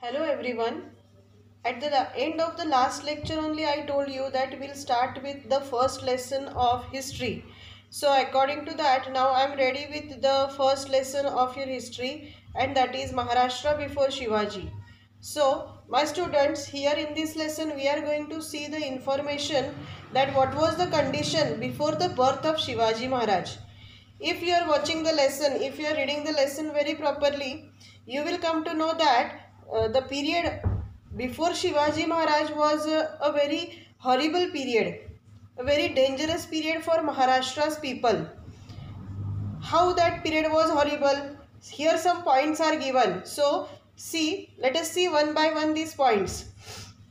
Hello everyone. At the end of the last lecture only I told you that we'll start with the first lesson of history. So according to that now I am ready with the first lesson of your history, and that is Maharashtra before Shivaji. So my students, here in this lesson we are going to see the information that what was the condition before the birth of Shivaji Maharaj. If you are watching the lesson, if you are reading the lesson very properly, you will come to know that the period before Shivaji Maharaj was a very horrible period, a very dangerous period for Maharashtra's people. How that period was horrible? Here some points are given. So see, let us see one by one these points.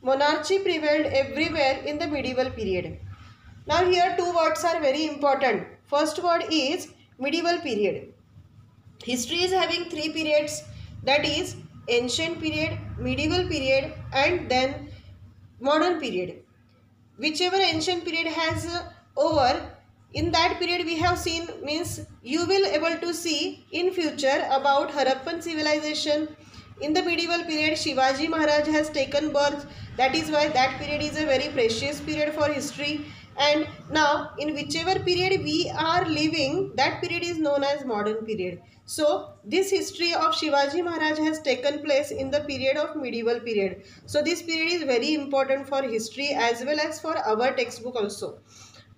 Monarchy prevailed everywhere in the medieval period. Now here two words are very important. First word is medieval period. History is having three periods, that is ancient period, medieval period and then modern period. Whichever ancient period has over, in that period we have seen, means you will able to see in future about Harappan civilization. In the medieval period Shivaji Maharaj has taken birth, that is why that period is a very precious period for history. And now in whichever period we are living, that period is known as modern period. So this history of Shivaji Maharaj has taken place in the period of medieval period. So this period is very important for history as well as for our textbook also.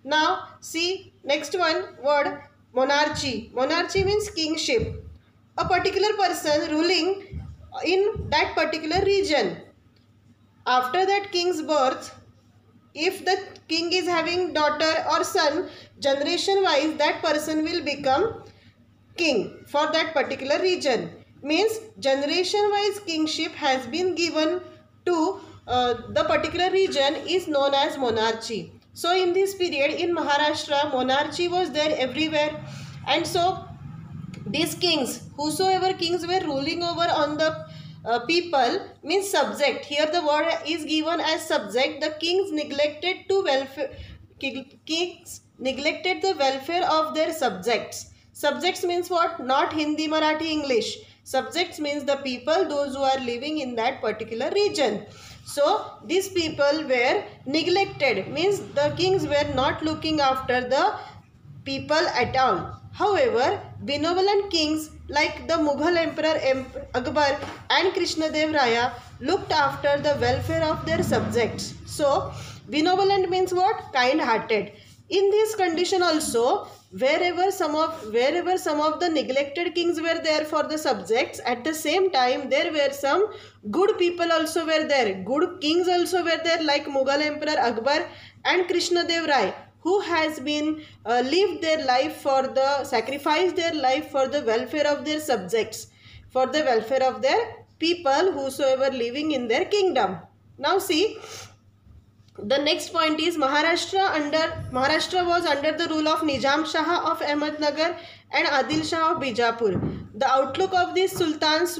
Now see next one word, monarchy. Monarchy means kingship. A particular person ruling in that particular region. After that king's birth, if the king is having daughter or son, generation wise that person will become king for that particular region. Means generation wise kingship has been given to the particular region is known as monarchy. So in this period in Maharashtra, monarchy was there everywhere, and so these kings, whosoever kings were ruling over on the people, means subject. Here the word is given as subject. The kings neglected to welfare. Kings neglected the welfare of their subjects. Subjects means what? Not Hindi, Marathi, English. Subjects means the people, those who are living in that particular region. So these people were neglected, means the kings were not looking after the people at all. However, benevolent kings like the Mughal Emperor Akbar and Krishnadev Raya looked after the welfare of their subjects. So, benevolent means what? Kind-hearted. In this condition also, wherever some of the neglected kings were there for the subjects, at the same time there were some good people also were there. Good kings also were there like Mughal Emperor Akbar and Krishnadev Raya, who has been lived their life for the, sacrificed their life for the welfare of their subjects, for the welfare of their people whosoever living in their kingdom. Now see, the next point is Maharashtra was under the rule of Nizam Shah of Ahmednagar and Adil Shah of Bijapur. The outlook of these sultans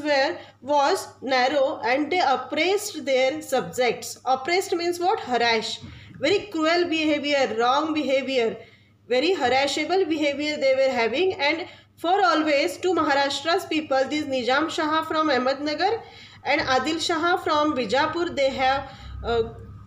was narrow, and they oppressed their subjects. Oppressed means what? Harass. Very cruel behavior, wrong behavior, very harassable behavior they were having. And for always to Maharashtra's people, this Nizam Shah from Ahmednagar and Adil Shah from Bijapur, they have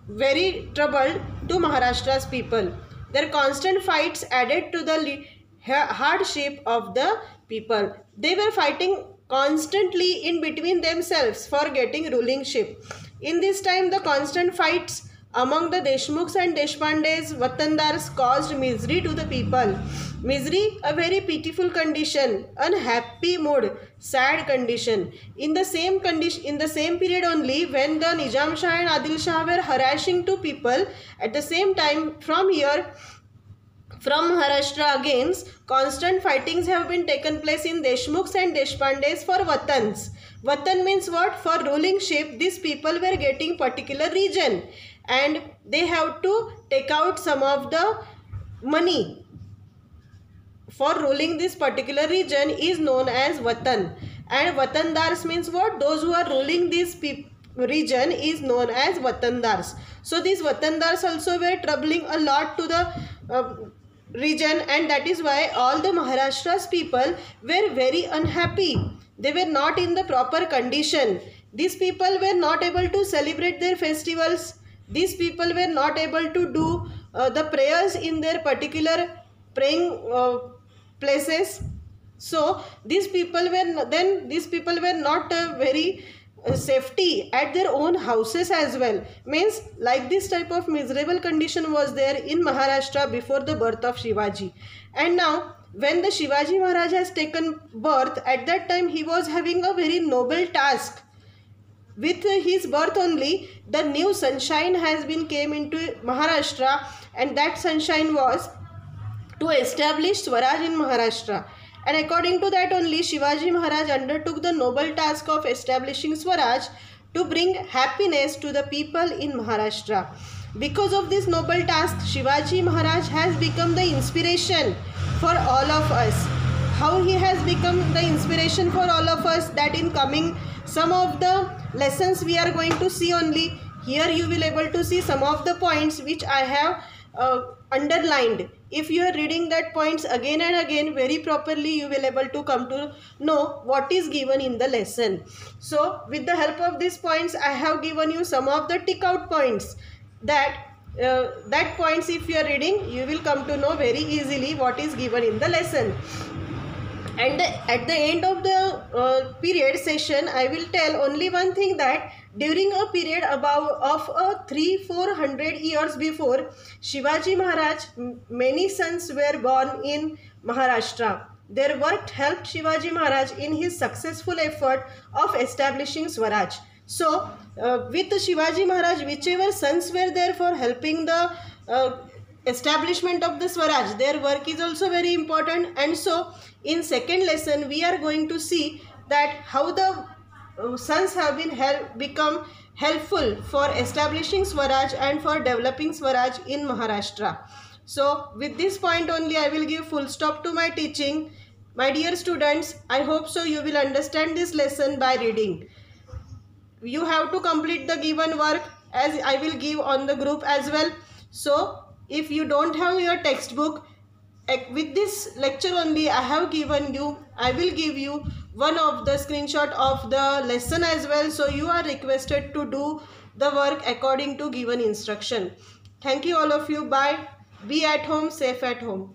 very troubled to Maharashtra's people. Their constant fights added to the hardship of the people. They were fighting constantly in between themselves for getting rulingship. In this time, the constant fights among the Deshmukhs and Deshpandes, Watandars caused misery to the people. Misery, a very pitiful condition, unhappy mood, sad condition. In the same period only, when the Nizam Shah and Adil Shah were harassing to people, at the same time from Maharashtra against, constant fightings have been taken place in Deshmukhs and Deshpandes for Watans. Watan means what? For rulingship, these people were getting particular region, and they have to take out some of the money for ruling this particular region is known as Watan. And Watandars means what? Those who are ruling this region is known as Watandars. So these Watandars also were troubling a lot to the region, and that is why all the Maharashtra's people were very unhappy. They were not in the proper condition. These people were not able to celebrate their festivals. These people were not able to do the prayers in their particular praying places. So these people were not very safety at their own houses as well. Means like this type of miserable condition was there in Maharashtra before the birth of Shivaji. And now when the Shivaji Maharaj has taken birth, at that time he was having a very noble task. With his birth only, the new sunshine has been came into Maharashtra, and that sunshine was to establish Swaraj in Maharashtra. And according to that only, Shivaji Maharaj undertook the noble task of establishing Swaraj to bring happiness to the people in Maharashtra. Because of this noble task, Shivaji Maharaj has become the inspiration for all of us. How he has become the inspiration for all of us, that in coming some of the lessons we are going to see only. Here you will able to see some of the points which I have underlined. If you are reading that points again and again very properly, you will able to come to know what is given in the lesson. So with the help of these points, I have given you some of the tick out points. That points, if you are reading, you will come to know very easily what is given in the lesson. And at the end of the period session, I will tell only one thing, that during a period of 300-400 years before Shivaji Maharaj, many sons were born in Maharashtra. Their work helped Shivaji Maharaj in his successful effort of establishing Swaraj. So with Shivaji Maharaj, whichever sons were there for helping the establishment of the Swaraj, their work is also very important. And so in second lesson we are going to see that how the sons have been become helpful for establishing Swaraj and for developing Swaraj in Maharashtra. So with this point only I will give full stop to my teaching. My dear students, I hope so you will understand this lesson by reading. You have to complete the given work as I will give on the group as well. So if you don't have your textbook, with this lecture only I have given you, I will give you one of the screenshot of the lesson as well. So you are requested to do the work according to given instruction. Thank you all of you. Bye. Be at home, safe at home.